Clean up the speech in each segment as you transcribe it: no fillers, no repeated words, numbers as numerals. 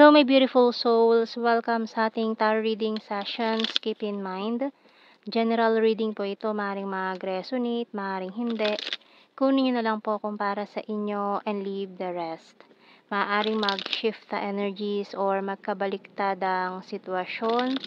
Hello my beautiful souls! Welcome sa ating tarot reading sessions. Keep in mind, general reading po ito. Maaaring mag-resonate, maaaring hindi. Kunin nyo na lang po kung para sa inyo and leave the rest. Maaaring mag-shift na energies or magkabaliktad ang sitwasyon.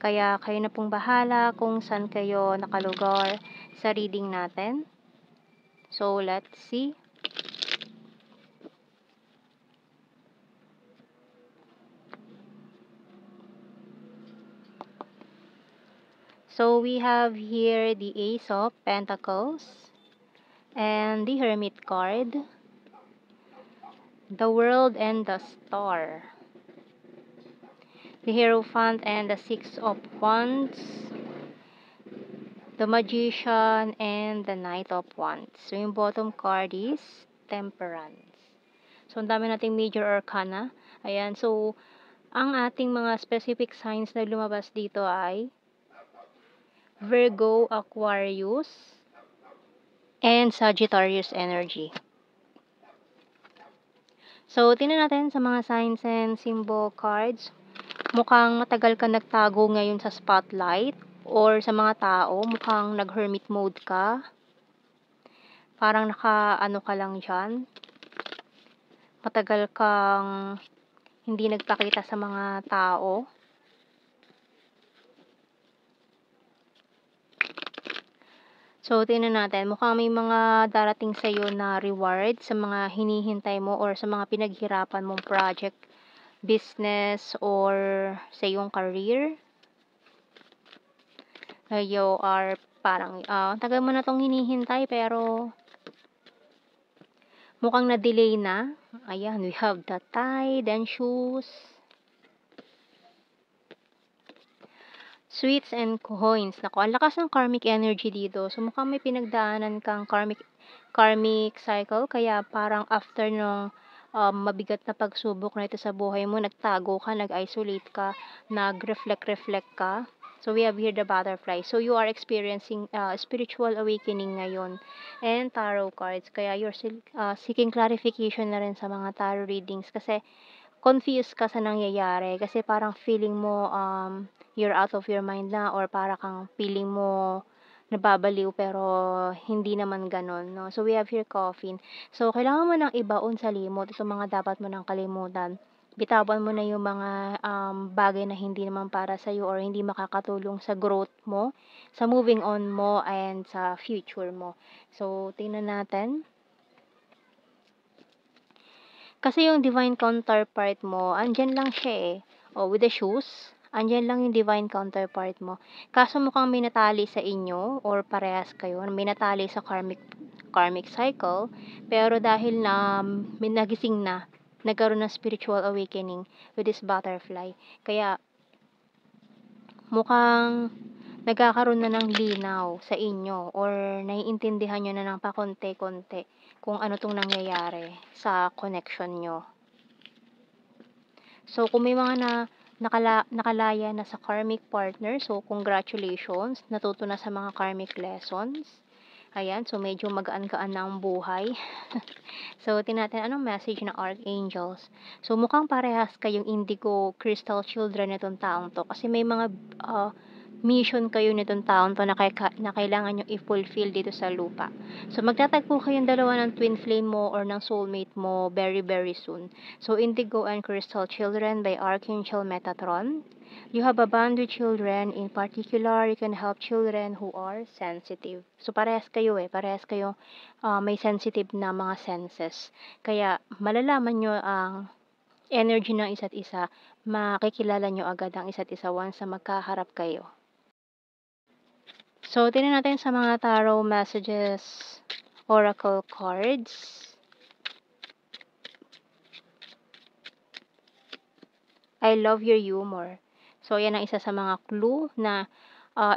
Kaya kayo na pong bahala kung saan kayo nakalugar sa reading natin. So let's see. So we have here the Ace of Pentacles and the Hermit card, the World and the Star, the Hierophant and the Six of Wands, the Magician and the Knight of Wands. So yung bottom card is Temperance. So ang dami nating major arcana. Ayan, so ang ating mga specific signs na lumabas dito ay Virgo, Aquarius, and Sagittarius energy. So, tingnan natin sa mga signs and symbol cards. Mukhang matagal ka nagtago ngayon sa spotlight or sa mga tao. Mukhang nag-hermit mode ka. Parang naka-ano ka lang dyan. Matagal kang hindi nagpakita sa mga tao. So, tingnan natin. Mukhang may mga darating sa iyo na reward sa mga hinihintay mo or sa mga pinaghirapan mong project, business, or sa iyong career. You are parang, tagal mo na itong hinihintay pero mukhang na-delay na. Ayan, we have the Tide and Shoes. Sweets and coins. Naku, ang lakas ng karmic energy dito. So, mukhang may pinagdaanan kang karmic cycle. Kaya parang after nung mabigat na pagsubok na ito sa buhay mo, nagtago ka, nag-isolate ka, nag-reflect ka. So, we have here the butterfly. So, you are experiencing spiritual awakening ngayon. And tarot cards. Kaya you're seeking clarification na rin sa mga tarot readings. Kasi, confused ka sa nangyayari kasi parang feeling mo you're out of your mind na or para kang feeling mo nababaliw pero hindi naman ganon, no? So we have here coffin. So kailangan mo nang ibaon sa limot itong mga dapat mo nang kalimutan. Bitawan mo na yung mga bagay na hindi naman para sa iyo or hindi makakatulong sa growth mo, sa moving on mo and sa future mo. So tingnan natin. Kasi yung divine counterpart mo, andyan lang siya eh. O, with the shoes, andyan lang yung divine counterpart mo. Kaso mukhang may natali sa inyo, or parehas kayo, may natali sa karmic cycle, pero dahil na may nagising na, nagkaroon ng spiritual awakening with this butterfly. Kaya, mukhang nagkakaroon na ng linaw sa inyo or naiintindihan nyo na ng pakonte-konte kung ano tong nangyayari sa connection nyo. So, kung may mga nakalaya na sa karmic partner, so congratulations, natuto na sa mga karmic lessons. Ayan, so medyo magaan-gaan na ang buhay. So, tinatin anong message ng archangels. So, mukhang parehas kayong indigo crystal children nitong taong to. Kasi may mga mission kayo nitong taon to na kailangan nyo i-fulfill dito sa lupa. So, magtatagpo kayong dalawa ng twin flame mo or ng soulmate mo very, very soon. So, Indigo and Crystal Children by Archangel Metatron. You have a bond with children. In particular, you can help children who are sensitive. So, parehas kayo Parehas kayong may sensitive na mga senses. Kaya, malalaman nyo ang energy ng isa't isa. Makikilala nyo agad ang isa't isa once na magkaharap kayo. So, tingnan natin sa mga tarot messages, oracle cards. I love your humor. So, yan ang isa sa mga clue na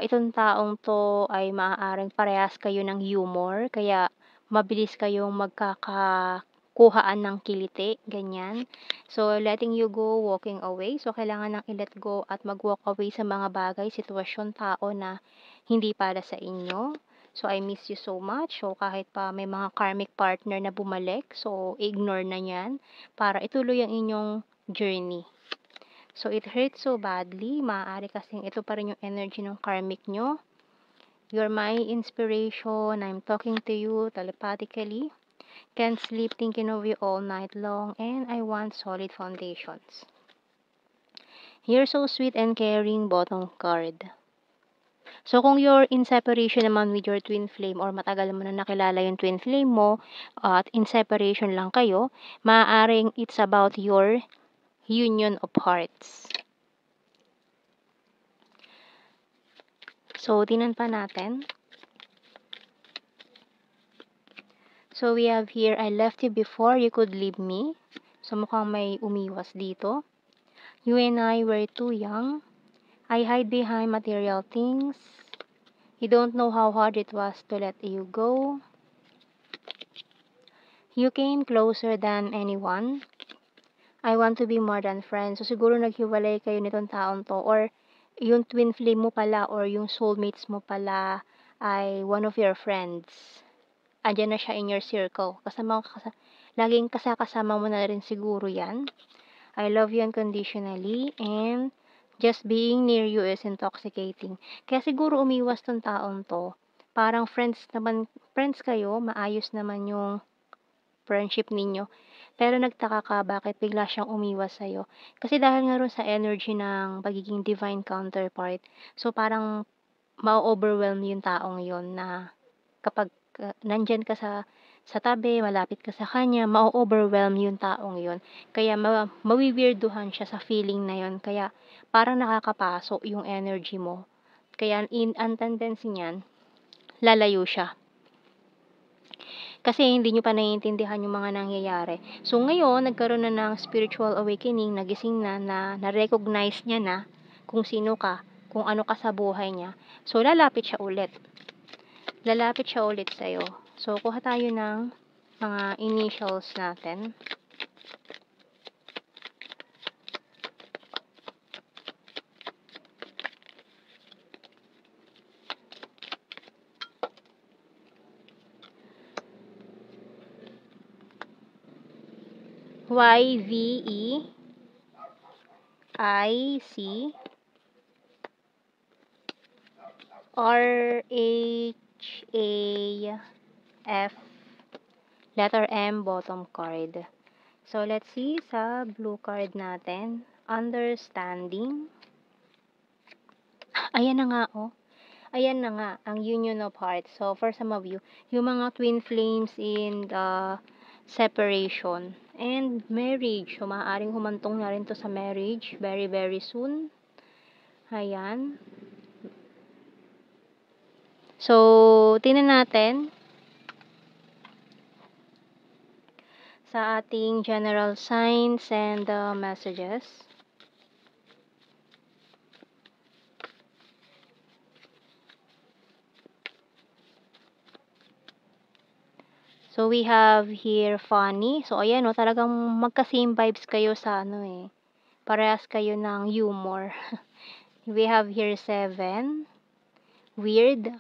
itong taong to ay maaaring parehas kayo ng humor. Kaya, mabilis kayong magkakakuhaan ng kiliti, ganyan. So, letting you go, walking away. So, kailangan nang i-let go at mag-walk away sa mga bagay, sitwasyon, tao na hindi para sa inyo. So, I miss you so much. So, kahit pa may mga karmic partner na bumalik, so, ignore na yan para ituloy ang inyong journey. So, it hurts so badly. Maaari kasing ito pa rin yung energy ng karmic nyo. You're my inspiration. I'm talking to you telepathically. Can't sleep thinking of you all night long. And I want solid foundations. You're so sweet and caring, bottom card. So, kung you're in separation naman with your twin flame or matagal mo na nakilala yung twin flame mo at in separation lang kayo, maaaring it's about your union of hearts. So, tinan pa natin. So, we have here, I left you before you could leave me. So, mukhang may umiwas dito. You and I were too young. I hide behind material things. You don't know how hard it was to let you go. You came closer than anyone. I want to be more than friends. So, siguro naghiwalay kayo nitong taon to. Or, yung twin flame mo pala or yung soulmates mo pala ay one of your friends. Andiyan na siya in your circle. Laging kasama mo na rin siguro yan. I love you unconditionally and just being near you is intoxicating. Kaya siguro umiwas tong taon to. Parang friends kayo, maayos naman yung friendship ninyo. Pero nagtaka ka bakit bigla siyang umiwas sa'yo. Kasi dahil nga rin sa energy ng pagiging divine counterpart, so parang ma-overwhelm yung taong yon na kapag nandyan ka sa tabi, malapit ka sa kanya, ma-overwhelm yung taong yon. Kaya mawiwirduhan siya sa feeling na yon. Kaya parang nakakapasok yung energy mo. Kaya ang tendency niyan, lalayo siya. Kasi hindi nyo pa naiintindihan yung mga nangyayari. So, ngayon, nagkaroon na ng spiritual awakening, nagising na, na-recognize niya na kung sino ka, kung ano ka sa buhay niya. So, lalapit siya ulit. Sa'yo. So, kuha tayo ng mga initials natin. YVE IC RHAF letter M bottom card. So, let's see sa blue card natin. Understanding. Ayan na nga, oh. Ayan na nga, ang union of hearts. So, for some of you, yung mga twin flames in the separation and marriage. So, maaaring humantong na rin to sa marriage very, very soon. Ayan. So, tingnan natin sa ating general signs and messages. So, we have here funny. So, ayan, no, talagang magka-same vibes kayo sa parehas kayo ng humor. We have here 7. Weird.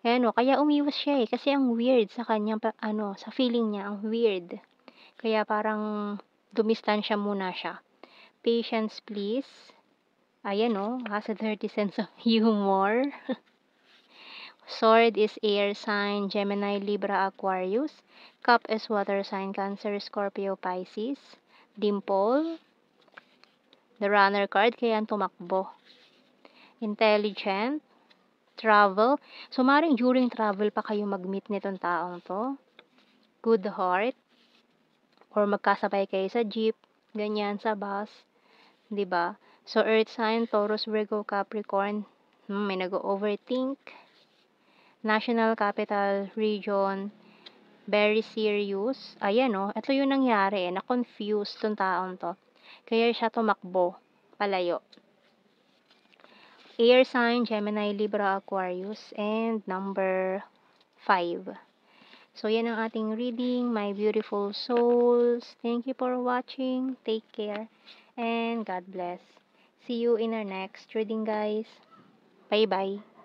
Ayan, no, kaya umiwas siya kasi ang weird sa kanya, sa feeling niya, ang weird. Kaya parang dumistansya muna siya. Patience, please. Ayan, no, has a dirty sense of humor. Sword is air sign, Gemini, Libra, Aquarius. Cup is water sign, Cancer, Scorpio, Pisces. Dimple. The runner card, kaya tumakbo. Intelligent. Travel. So, maring during travel pa kayo mag-meet nitong taong to. Good heart. Or magkasabay kayo sa jeep. Ganyan, sa bus. 'Di ba? So, earth sign, Taurus, Virgo, Capricorn. May nag-overthink. National Capital Region, very serious. Ayan, no, ito yung nangyari, na-confuse tong taong to. Kaya siya tumakbo, palayo. Air sign, Gemini, Libra, Aquarius, and number 5. So, yan ang ating reading, my beautiful souls. Thank you for watching. Take care, and God bless. See you in our next reading, guys. Bye-bye.